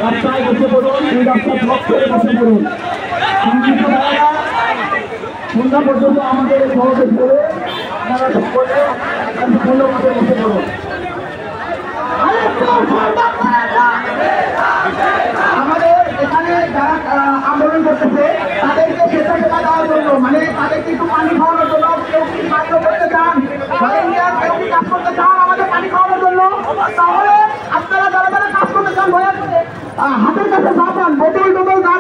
রাস্তায় বসে পড়ুন, এই রাস্তা ব্লক করে বসে পড়ুন। সন্ধ্যা পর্যন্ত আমাদের সহযোগ করে আপনারা সকলে শান্তিপূর্ণভাবে বসে পড়ুন। আমাদের এখানে যারা আন্দোলন করতেছে তাদেরকে স্বেচ্ছাসেবা দেওয়ার জন্য, মানে তাদেরকে একটু পানি খাওয়ানোর জন্য, কেউ কি কাজ করতে চান, কেউ কি কাজ করতে চান আমাদের পানি খাওয়ানোর জন্য, তাহলে আপনারা যারা যারা কাজ করতে চান দয়া করে হাতের কাছে যা পান বোতল টোতল যা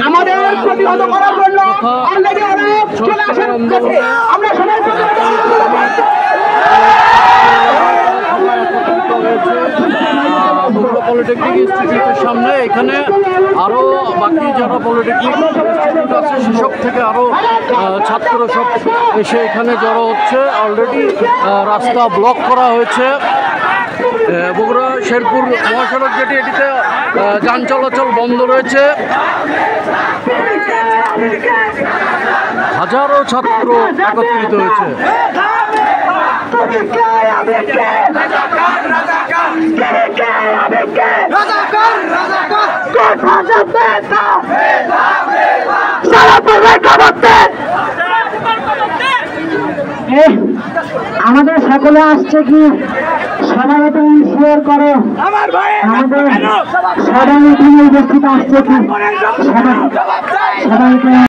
আমাদের প্রতিহত করার জন্য অলরেডি অনেক চলে আসেন। আমরা সবাই পলিটেকনিক ইনস্টিটিউটের সামনে, এখানে আরো বাকি যারা পলিটেকনিক ইনস্টিটিউট আছে সেসব থেকে আরো ছাত্র সব এসে এখানে জড়ো হচ্ছে। অলরেডি রাস্তা ব্লক করা হয়েছে। বগুড়া শেরপুর মহাসড়ক যেটি, এটিতে যান চলাচল বন্ধ রয়েছে। হাজারো ছাত্র একত্রিত হয়েছে। আমাদের সকলে আসছে কি সবাই এটা শেয়ার করো। আমাদের সবাই এখানে উপস্থিত আসছে কি সবাই